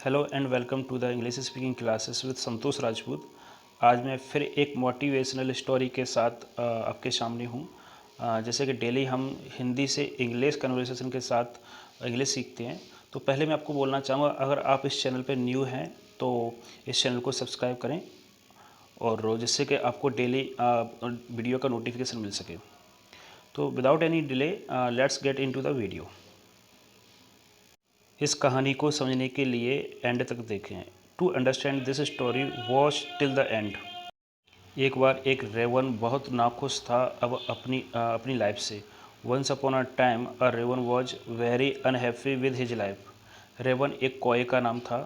Hello and welcome to the English speaking classes with Santosh Rajput. आज मैं फिर एक मोटिवेशनल स्टोरी के साथ आपके सामने हूँ। जैसे कि डेली हम हिंदी से इंग्लिश कन्वर्सेशन के साथ इंग्लिश सीखते हैं, तो पहले मैं आपको बोलना चाहूँगा, अगर आप इस चैनल पर न्यू हैं तो इस चैनल को सब्सक्राइब करें और जिससे कि आपको डेली वीडियो का नोटिफिकेशन मिल सके। तो without any delay let's get into the video. इस कहानी को समझने के लिए एंड तक देखें। To understand this story watch till the end. एक बार एक रेवन बहुत नाखुश था अब अपनी लाइफ से। Once upon a time a raven was very unhappy with his life. Raven एक कौए का नाम था।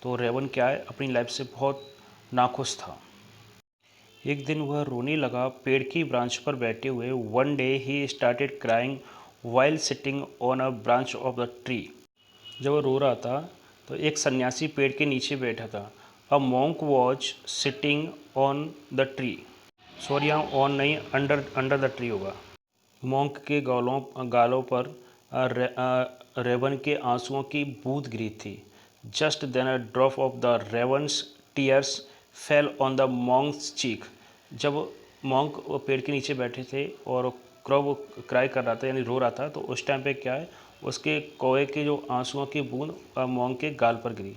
तो रेवन क्या है, अपनी लाइफ से बहुत नाखुश था। एक दिन वह रोने लगा पेड़ की ब्रांच पर बैठे हुए। One day he started crying while sitting on a branch of the tree. जब वो रो रहा था तो एक सन्यासी पेड़ के नीचे बैठा था। A monk was sitting on the tree. Sorry, यहाँ ऑन नहीं, अंडर अंडर द ट्री होगा। मॉन्क के गालों पर रेवन के आंसुओं की बूंद गिरी थी। Just then a drop of the raven's tears fell on the monk's cheek. जब मॉन्क पेड़ के नीचे बैठे थे और क्रो क्राई कर रहा था, यानी रो रहा था, तो उस टाइम पे क्या है, उसके कौए के जो आंसुओं की बूंद मॉन्क के गाल पर गिरी।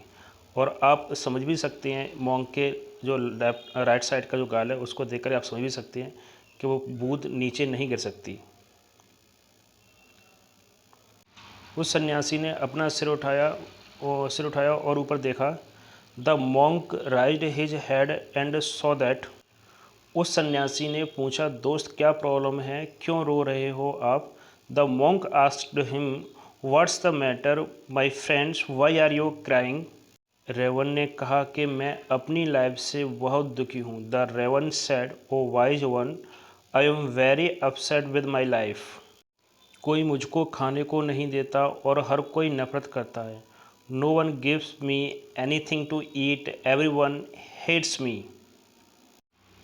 और आप समझ भी सकते हैं, मॉन्क के जो राइट साइड का जो गाल है उसको देखकर आप समझ भी सकते हैं कि वो बूंद नीचे नहीं गिर सकती। उस सन्यासी ने अपना सिर उठाया और ऊपर देखा। The monk राइज्ड his head and saw that. उस सन्यासी ने पूछा, दोस्त क्या प्रॉब्लम है, क्यों रो रहे हो आप? The monk asked him, what's the matter my friends, why are you crying? Raven ने कहा कि मैं अपनी लाइफ से बहुत दुखी हूँ। The raven said, oh wise one, I am very upset with my life. कोई मुझको खाने को नहीं देता और हर कोई नफरत करता है। No one gives me anything to eat, every one hates me.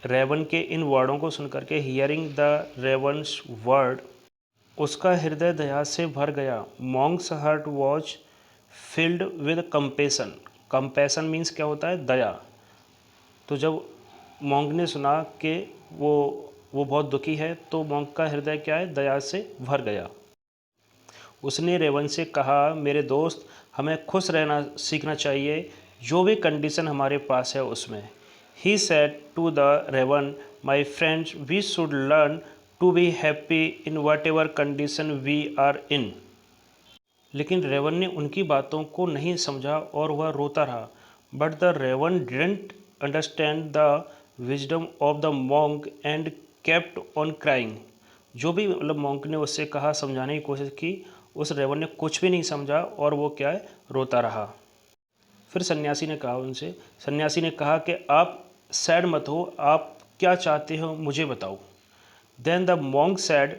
Raven के इन वर्डों को सुनकर के, हियरिंग द रेवन्स वर्ड, उसका हृदय दया से भर गया। Monks heart was filled with compassion. Compassion means क्या होता है, दया। तो जब मॉन्क ने सुना कि वो बहुत दुखी है, तो मॉन्क का हृदय क्या है, दया से भर गया। उसने रेवन से कहा, मेरे दोस्त, हमें खुश रहना सीखना चाहिए, जो भी कंडीशन हमारे पास है उसमें। He said to the raven, my friends, we should learn to be happy in whatever condition we are in. लेकिन रेवन ने उनकी बातों को नहीं समझा और वह रोता रहा। But the raven didn't understand the wisdom of the monk and kept on crying. जो भी मतलब मॉन्क ने उससे कहा, समझाने की कोशिश की, उस रेवन ने कुछ भी नहीं समझा और वो क्या है, रोता रहा। फिर सन्यासी ने कहा कि आप सैड मत हो, आप क्या चाहते हो मुझे बताओ। Then the monk said,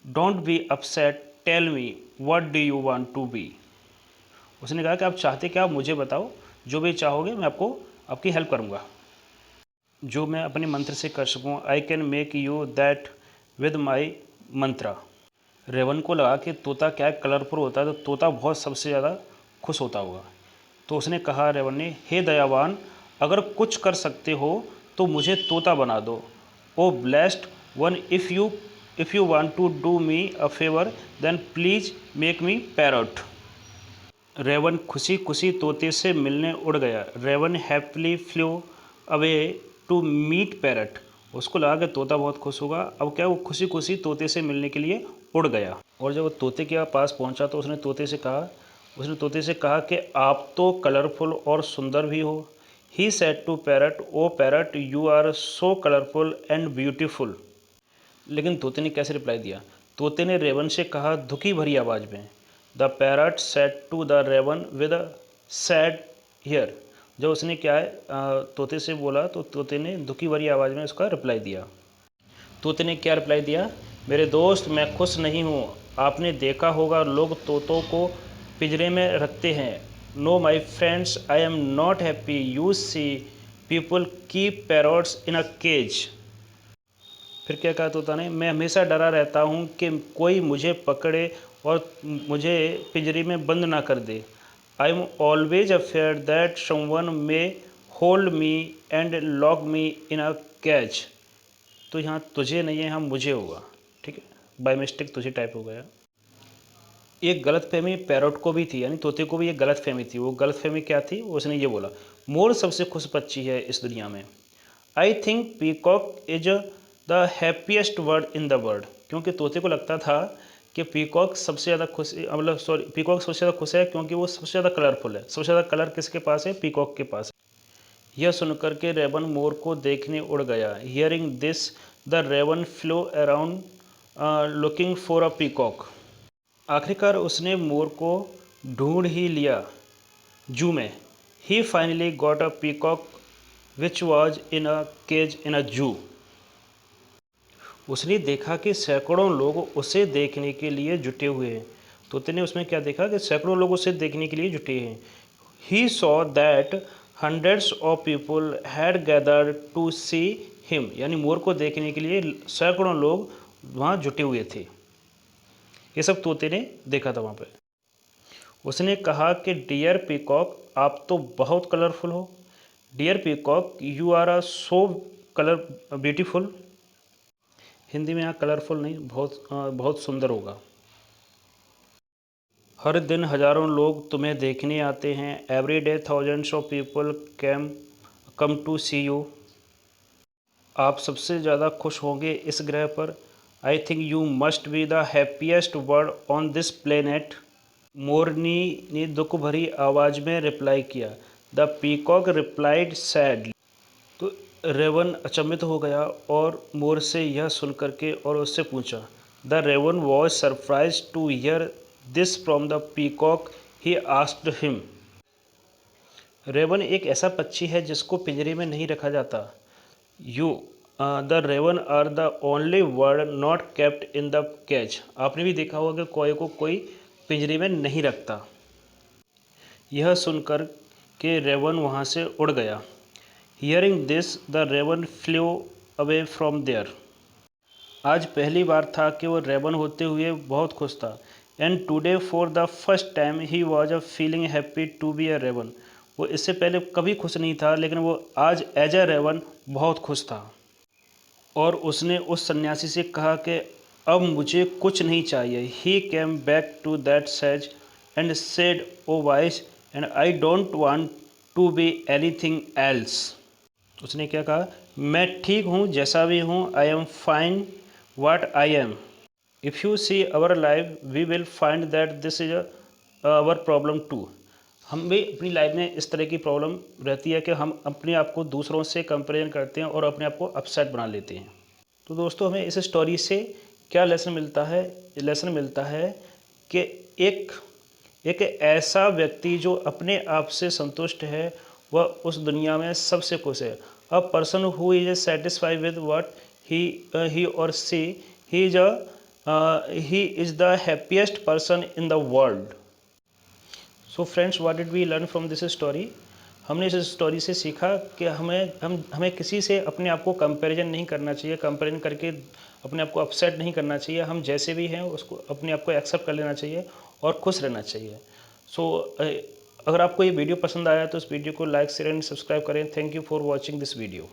don't be upset, tell me what do you want to be. उसने कहा कि आप चाहते क्या, आप मुझे बताओ, जो भी चाहोगे मैं आपको आपकी हेल्प करूँगा, जो मैं अपने मंत्र से कर सकूँ। I can make you that with my mantra. Raven को लगा कि तोता क्या है, कलरफुल होता है, तो तोता बहुत सबसे ज़्यादा खुश होता होगा। तो उसने कहा, रेवन ने, हे दयावान, अगर कुछ कर सकते हो तो मुझे तोता बना दो। O blessed one, if you want to do me a favour then please make me parrot. Raven खुशी खुशी तोते से मिलने उड़ गया। Raven happily flew away to meet parrot. उसको लगा कि तोता बहुत खुश होगा। अब क्या, वो खुशी खुशी तोते से मिलने के लिए उड़ गया। और जब वो तोते के पास पहुंचा तो उसने तोते से कहा कि आप तो कलरफुल और सुंदर भी हो। He said to parrot, oh parrot, you are so colourful and beautiful. लेकिन तोते ने कैसे रिप्लाई दिया? तोते ने रेवन से कहा दुखी भरी आवाज़ में। The parrot said to the raven with a sad heart. जब उसने क्या है, तोते से बोला, तो तोते ने दुखी भरी आवाज़ में उसका रिप्लाई दिया। तोते ने क्या रिप्लाई दिया? मेरे दोस्त, मैं खुश नहीं हूँ। आपने देखा होगा लोग तोतों को पिंजरे में रखते हैं। No my friends, I am not happy, you see people keep parrots in a cage. फिर क्या कहा तोता ने? मैं हमेशा डरा रहता हूँ कि कोई मुझे पकड़े और मुझे पिंजरे में बंद ना कर दे। I am always afraid that someone may hold me and lock me in a cage. तो यहाँ तुझे नहीं है, यहाँ मुझे होगा, ठीक है, बाय मिस्टेक तुझे टाइप हो गया। एक गलतफहमी पैरोट को भी थी, यानी तोते को भी एक गलतफहमी थी। वो गलतफहमी क्या थी? उसने ये बोला, मोर सबसे खुश पक्षी है इस दुनिया में। I think peacock is the happiest bird in the world. क्योंकि तोते को लगता था कि पीकॉक सबसे ज़्यादा खुश, मतलब सॉरी, पीकॉक सबसे ज़्यादा खुश है क्योंकि वो सबसे ज़्यादा कलरफुल है। सबसे ज़्यादा कलर किसके पास है? पीकॉक के पास। यह सुनकर के रेवन मोर को देखने उड़ गया। Hearing this the raven flew around looking for a peacock. आखिरकार उसने मोर को ढूंढ ही लिया जू में। He finally got a peacock which was in a cage in a zoo. उसने देखा कि सैकड़ों लोग उसे देखने के लिए जुटे हुए हैं। तोते ने उसमें क्या देखा कि सैकड़ों लोग उसे देखने के लिए जुटे हैं। He saw that hundreds of people had gathered to see him, यानी मोर को देखने के लिए सैकड़ों लोग वहाँ जुटे हुए थे। ये सब तोते ने देखा था वहाँ पे। उसने कहा कि डियर पीकॉक, आप तो बहुत कलरफुल हो। Dear peacock, you are a so colour beautiful. Hindi में यहाँ कलरफुल नहीं, बहुत सुंदर होगा। हर दिन हज़ारों लोग तुम्हें देखने आते हैं। Every day thousands of people come to see you. आप सबसे ज़्यादा खुश होंगे इस ग्रह पर। I think you must be the happiest bird on this planet. मोरनी ने दुख भरी आवाज़ में रिप्लाई किया। The peacock replied sadly. तो रेवन अचंभित हो गया और मोर से यह सुन करके और उससे पूछा। The raven was surprise to hear this from the peacock. He asked him. Raven एक ऐसा पक्षी है जिसको पिंजरे में नहीं रखा जाता। You the raven are the only bird not kept in the cage. आपने भी देखा होगा कि कोई को कोई पिंजरे में नहीं रखता। यह सुनकर के रेवन वहाँ से उड़ गया। Hearing this the raven flew away from there. आज पहली बार था कि वो रेवन होते हुए बहुत खुश था। And today for the first time he was a feeling happy to be a raven. वो इससे पहले कभी खुश नहीं था, लेकिन वो आज एज ए रेवन बहुत खुश था। और उसने उस सन्यासी से कहा कि अब मुझे कुछ नहीं चाहिए। He came back to that sage and said, O wise, and I don't want to be anything else. उसने क्या कहा? मैं ठीक हूँ जैसा भी हूँ। I am fine what I am. If you see our life we will find that this is our problem too. हम भी अपनी लाइफ में इस तरह की प्रॉब्लम रहती है कि हम अपने आप को दूसरों से कंपेरिजन करते हैं और अपने आप को अपसेट बना लेते हैं। तो दोस्तों, हमें इस स्टोरी से क्या लेसन मिलता है? लेसन मिलता है कि एक ऐसा व्यक्ति जो अपने आप से संतुष्ट है वह उस दुनिया में सबसे खुश है। A person who is satisfied with what he or see, he is the happiest person in the world. So friends, what did we learn from this story? हमने इस स्टोरी से सीखा कि हमें किसी से अपने आप को कंपैरिजन नहीं करना चाहिए। कंपैरिजन करके अपने आप को अपसेट नहीं करना चाहिए। हम जैसे भी हैं उसको अपने आप को एक्सेप्ट कर लेना चाहिए और खुश रहना चाहिए। सो अगर आपको ये वीडियो पसंद आया तो इस वीडियो को लाइक शेयर एंड सब्सक्राइब करें। Thank you for watching this video.